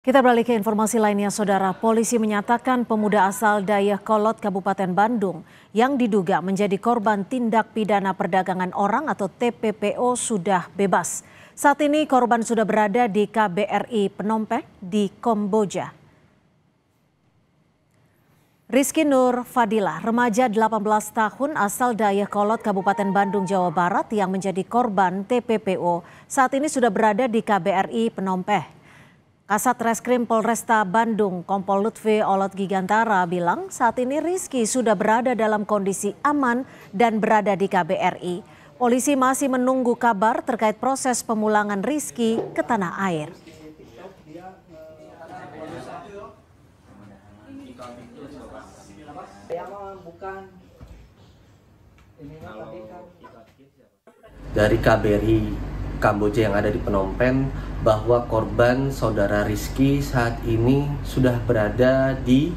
Kita beralih ke informasi lainnya, Saudara. Polisi menyatakan pemuda asal Dayakolot, Kabupaten Bandung yang diduga menjadi korban tindak pidana perdagangan orang atau TPPO sudah bebas. Saat ini korban sudah berada di KBRI Phnom Penh di Kamboja. Rizky Nur Fadilah, remaja 18 tahun asal Dayakolot, Kabupaten Bandung, Jawa Barat yang menjadi korban TPPO, saat ini sudah berada di KBRI Phnom Penh. Kasat Reskrim Polresta Bandung, Kompol Lutfi Olot Gigantara bilang saat ini Rizky sudah berada dalam kondisi aman dan berada di KBRI. Polisi masih menunggu kabar terkait proses pemulangan Rizky ke tanah air. Dari KBRI Kamboja yang ada di Phnom Penh bahwa korban saudara Rizky saat ini sudah berada di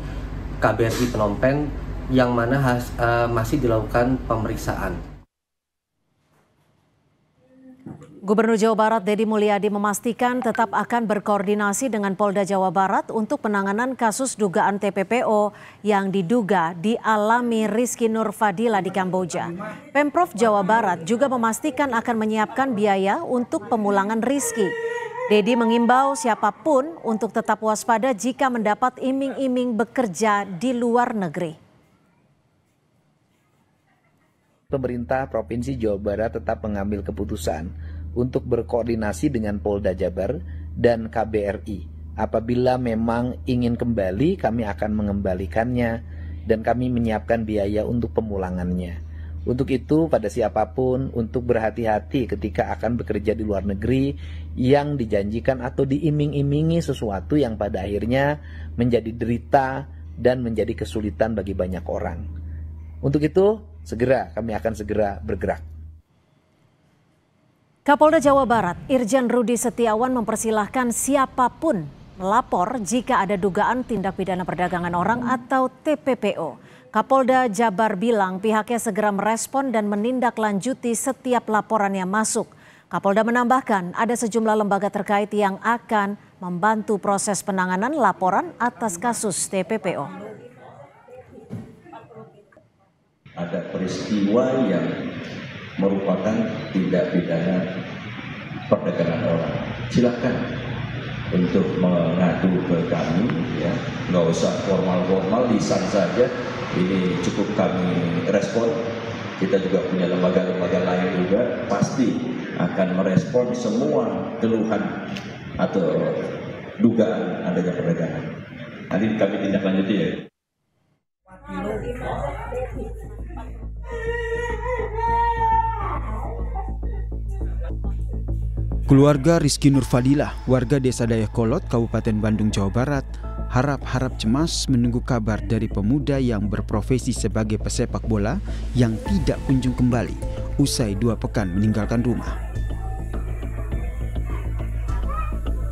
KBRI Phnom Penh yang mana masih dilakukan pemeriksaan. Gubernur Jawa Barat Deddy Mulyadi memastikan tetap akan berkoordinasi dengan Polda Jawa Barat untuk penanganan kasus dugaan TPPO yang diduga dialami Rizky Nur Fadilah di Kamboja. Pemprov Jawa Barat juga memastikan akan menyiapkan biaya untuk pemulangan Rizky. Deddy mengimbau siapapun untuk tetap waspada jika mendapat iming-iming bekerja di luar negeri. Pemerintah Provinsi Jawa Barat tetap mengambil keputusan untuk berkoordinasi dengan Polda Jabar dan KBRI. Apabila memang ingin kembali, kami akan mengembalikannya dan kami menyiapkan biaya untuk pemulangannya. Untuk itu, pada siapapun untuk berhati-hati ketika akan bekerja di luar negeri yang dijanjikan atau diiming-imingi sesuatu yang pada akhirnya menjadi derita dan menjadi kesulitan bagi banyak orang. Untuk itu, kami akan segera bergerak. Kapolda Jawa Barat, Irjen Rudi Setiawan mempersilahkan siapapun melapor jika ada dugaan tindak pidana perdagangan orang atau TPPO. Kapolda Jabar bilang pihaknya segera merespon dan menindaklanjuti setiap laporan yang masuk. Kapolda menambahkan ada sejumlah lembaga terkait yang akan membantu proses penanganan laporan atas kasus TPPO. Ada peristiwa yang merupakan tindak pidana perdagangan orang, silakan untuk mengadu ke kami, ya, nggak usah formal-formal, lisan saja. Ini cukup kami respon. Kita juga punya lembaga-lembaga lain juga pasti akan merespon semua keluhan atau dugaan adanya perdagangan. Nanti kami tindak lanjuti ya. Keluarga Rizky Nur Fadilah, warga desa Dayakolot, Kabupaten Bandung, Jawa Barat, harap cemas menunggu kabar dari pemuda yang berprofesi sebagai pesepak bola yang tidak kunjung kembali usai 2 pekan meninggalkan rumah.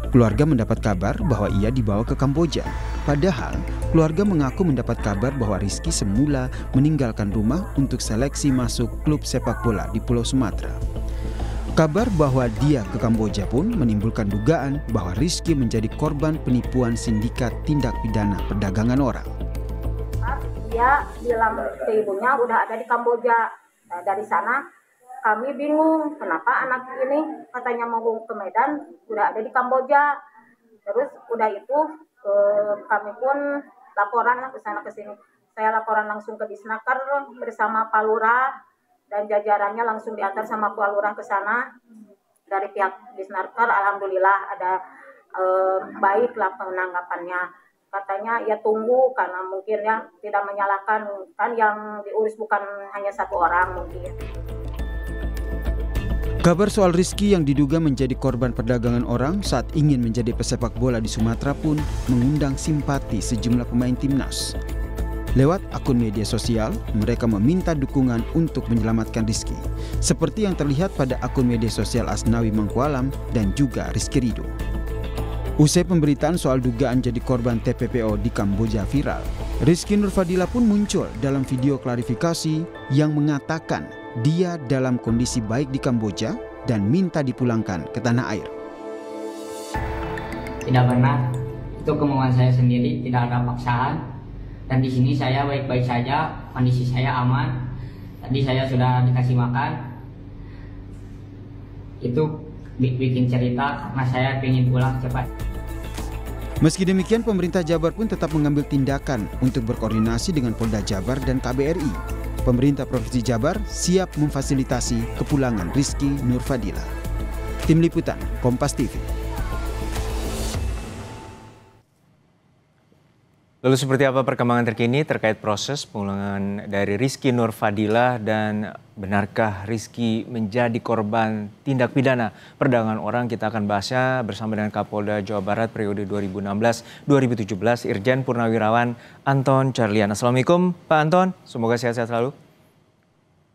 Keluarga mendapat kabar bahwa ia dibawa ke Kamboja. Padahal, keluarga mengaku mendapat kabar bahwa Rizky semula meninggalkan rumah untuk seleksi masuk klub sepak bola di Pulau Sumatera. Kabar bahwa dia ke Kamboja pun menimbulkan dugaan bahwa Rizky menjadi korban penipuan sindikat tindak pidana perdagangan orang. Dia bilang ke ibunya udah ada di Kamboja. Nah, dari sana kami bingung kenapa anak ini katanya mau ke Medan udah ada di Kamboja. Terus udah itu kami pun laporan ke sana ke sini. Saya laporan langsung ke Disnaker bersama Pak Lurah dan jajarannya langsung diantar sama Pak Lurah ke sana. Dari pihak Disnaker alhamdulillah ada baiklah penanggapannya. Katanya ya tunggu karena mungkin ya tidak menyalahkan, kan yang diurus bukan hanya 1 orang mungkin. Kabar soal Rizky yang diduga menjadi korban perdagangan orang saat ingin menjadi pesepak bola di Sumatera pun mengundang simpati sejumlah pemain timnas. Lewat akun media sosial, mereka meminta dukungan untuk menyelamatkan Rizky, seperti yang terlihat pada akun media sosial Asnawi Mangkualam dan juga Rizky Ridho. Usai pemberitaan soal dugaan jadi korban TPPO di Kamboja viral, Rizky Nur Fadilah pun muncul dalam video klarifikasi yang mengatakan dia dalam kondisi baik di Kamboja dan minta dipulangkan ke tanah air. Tidak pernah Itu kemauan saya sendiri, tidak ada paksaan. Dan di sini saya baik-baik saja, kondisi saya aman. Tadi saya sudah dikasih makan. Itu bikin cerita karena saya ingin pulang cepat. Meski demikian, pemerintah Jabar pun tetap mengambil tindakan untuk berkoordinasi dengan Polda Jabar dan KBRI. Pemerintah Provinsi Jabar siap memfasilitasi kepulangan Rizky Nur Fadilah. Tim Liputan, Kompas TV. Lalu seperti apa perkembangan terkini terkait proses pemulangan dari Rizky Nur Fadilah dan benarkah Rizky menjadi korban tindak pidana perdagangan orang? Kita akan bahasnya bersama dengan Kapolda Jawa Barat periode 2016-2017 Irjen Purnawirawan Anton Carlyan. Assalamualaikum Pak Anton, semoga sehat-sehat selalu.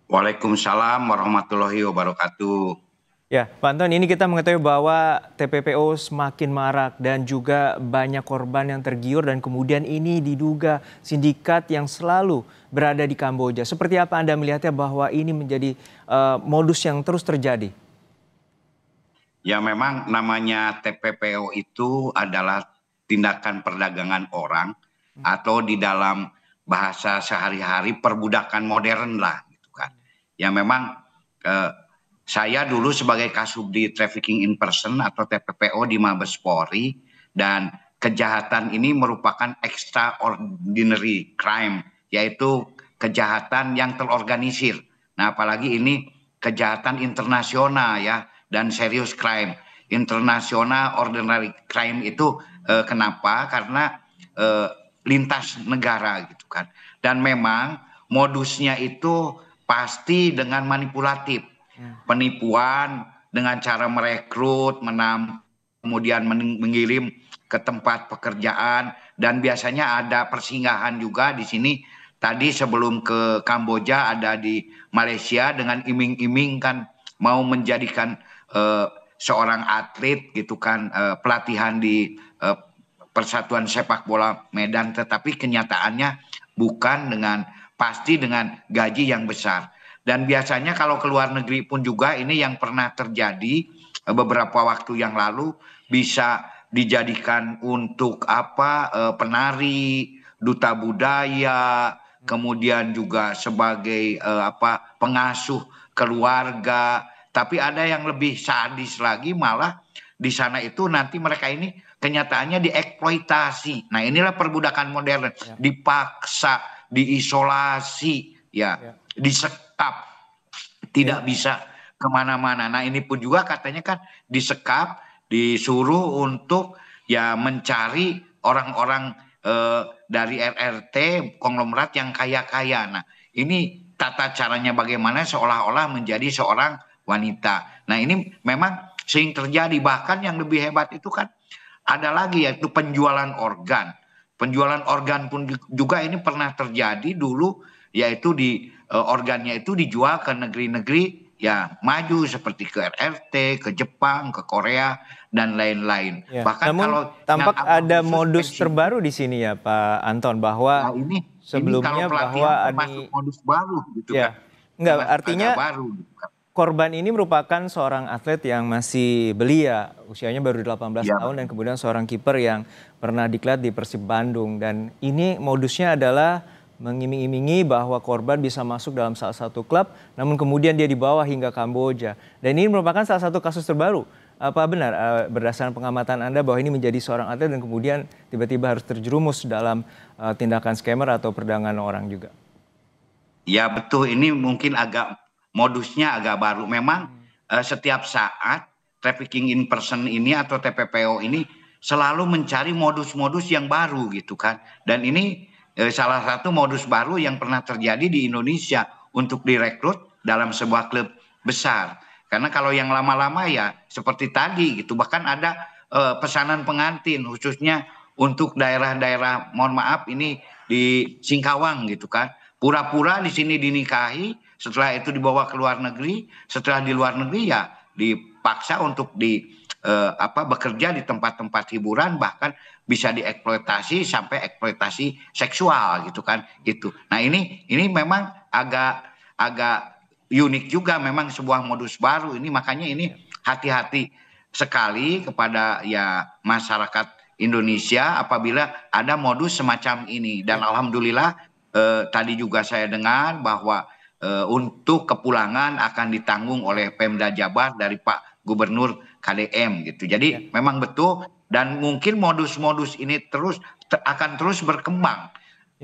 Waalaikumsalam warahmatullahi wabarakatuh. Ya, Pak Anton, ini kita mengetahui bahwa TPPO semakin marak dan juga banyak korban yang tergiur dan kemudian ini diduga sindikat yang selalu berada di Kamboja. Seperti apa Anda melihatnya bahwa ini menjadi modus yang terus terjadi? Ya memang namanya TPPO itu adalah tindakan perdagangan orang atau di dalam bahasa sehari-hari perbudakan modern lah gitu kan. Ya memang saya dulu sebagai Kasubdi Trafficking in Person atau TPPO di Mabes Polri, dan kejahatan ini merupakan extraordinary crime, yaitu kejahatan yang terorganisir. Nah, apalagi ini kejahatan internasional ya, dan serious crime. International ordinary crime itu kenapa? Karena lintas negara gitu kan. Dan memang modusnya itu pasti dengan manipulatif. Penipuan dengan cara merekrut, kemudian mengirim ke tempat pekerjaan, dan biasanya ada persinggahan juga di sini. Tadi sebelum ke Kamboja ada di Malaysia dengan iming-iming kan mau menjadikan seorang atlet gitu kan, pelatihan di Persatuan Sepak Bola Medan, tetapi kenyataannya bukan, pasti dengan gaji yang besar. Dan biasanya kalau ke luar negeri pun juga ini yang pernah terjadi beberapa waktu yang lalu, bisa dijadikan untuk penari, duta budaya, kemudian juga sebagai pengasuh keluarga. Tapi ada yang lebih sadis lagi, malah di sana itu nanti mereka ini kenyataannya dieksploitasi. Nah, inilah perbudakan modern, dipaksa, diisolasi, disekap, tidak bisa kemana-mana. Nah, ini pun juga katanya kan disekap, disuruh untuk mencari orang-orang dari RRT konglomerat yang kaya-kaya. Nah, ini tata caranya bagaimana seolah-olah menjadi seorang wanita. Nah, ini memang sering terjadi. Bahkan yang lebih hebat itu kan ada lagi, yaitu penjualan organ. Penjualan organ pun juga ini pernah terjadi dulu, yaitu organnya itu dijual ke negeri-negeri maju seperti ke RRT, ke Jepang, ke Korea dan lain-lain. Ya. Bahkan namun kalau tampak ada modus terbaru di sini ya Pak Anton, bahwa sebelumnya bahwa ada modus baru gitu kan. Enggak, artinya baru, gitu kan. Korban ini merupakan seorang atlet yang masih belia, usianya baru 18 tahun, dan kemudian seorang kiper yang pernah diklat di Persib Bandung, dan ini modusnya adalah mengiming-imingi bahwa korban bisa masuk dalam salah satu klub, namun kemudian dia dibawa hingga Kamboja. Dan ini merupakan salah satu kasus terbaru. Apa benar berdasarkan pengamatan Anda bahwa ini menjadi seorang atlet dan kemudian tiba-tiba harus terjerumus dalam tindakan scammer atau perdagangan orang juga? Ya betul, ini mungkin modusnya agak baru. Memang setiap saat trafficking in person ini atau TPPO ini selalu mencari modus-modus yang baru gitu kan. Dan ini salah satu modus baru yang pernah terjadi di Indonesia untuk direkrut dalam sebuah klub besar. Karena kalau yang lama-lama ya seperti tadi gitu, bahkan ada pesanan pengantin khususnya untuk daerah-daerah, mohon maaf ini di Singkawang gitu kan. Pura-pura di sini dinikahi, setelah itu dibawa ke luar negeri, setelah di luar negeri ya dipaksa untuk bekerja di tempat-tempat hiburan, bahkan bisa dieksploitasi sampai eksploitasi seksual gitu kan itu. Nah ini memang agak unik juga, memang sebuah modus baru ini, makanya ini hati-hati sekali kepada masyarakat Indonesia apabila ada modus semacam ini. Dan alhamdulillah tadi juga saya dengar bahwa untuk kepulangan akan ditanggung oleh Pemda Jabar dari Pak Gubernur KDM gitu. Jadi memang betul, dan mungkin modus-modus ini akan terus berkembang.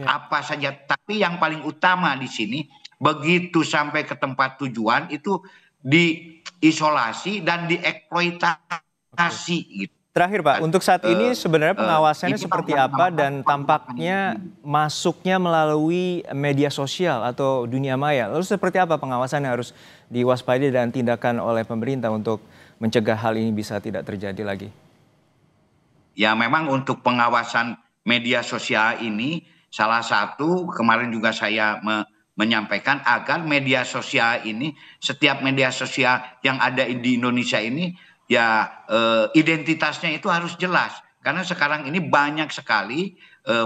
Apa saja, tapi yang paling utama di sini begitu sampai ke tempat tujuan itu diisolasi dan dieksploitasi gitu. Terakhir Pak, untuk saat ini sebenarnya pengawasannya seperti apa dan tampaknya masuknya melalui media sosial atau dunia maya. Lalu seperti apa pengawasan yang harus diwaspadai dan tindakan oleh pemerintah untuk mencegah hal ini bisa tidak terjadi lagi? Ya memang untuk pengawasan media sosial ini salah satu kemarin juga saya menyampaikan agar media sosial ini, setiap media sosial yang ada di Indonesia ini ya identitasnya itu harus jelas, karena sekarang ini banyak sekali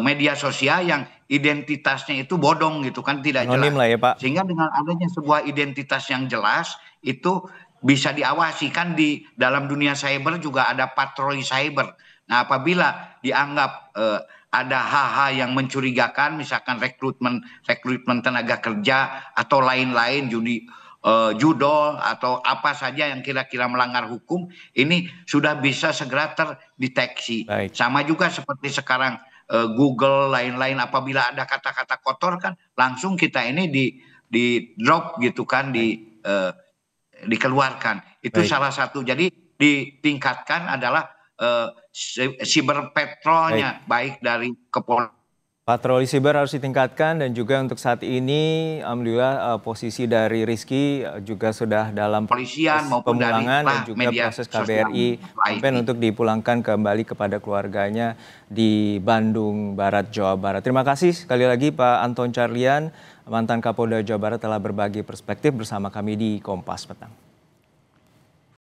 media sosial yang identitasnya itu bodong gitu kan, tidak jelas. Lah ya, Pak. Sehingga dengan adanya sebuah identitas yang jelas itu bisa diawasi. Kan di dalam dunia cyber juga ada patroli cyber. Nah apabila dianggap ada hal-hal yang mencurigakan, misalkan rekrutmen tenaga kerja atau lain-lain, judol atau apa saja yang kira-kira melanggar hukum, ini sudah bisa segera terdeteksi. Sama juga seperti sekarang Google lain-lain, apabila ada kata-kata kotor kan langsung kita ini di drop gitu kan, dikeluarkan. Itu salah satu. Jadi ditingkatkan adalah cyber patrolnya, baik dari kepolisian. Patroli siber harus ditingkatkan, dan juga untuk saat ini alhamdulillah posisi dari Rizky juga sudah dalam polisian maupun pemulangan dari dan juga proses KBRI sampai untuk dipulangkan kembali kepada keluarganya di Bandung Barat, Jawa Barat. Terima kasih sekali lagi Pak Anton Carlian, mantan Kapolda Jawa Barat, telah berbagi perspektif bersama kami di Kompas Petang.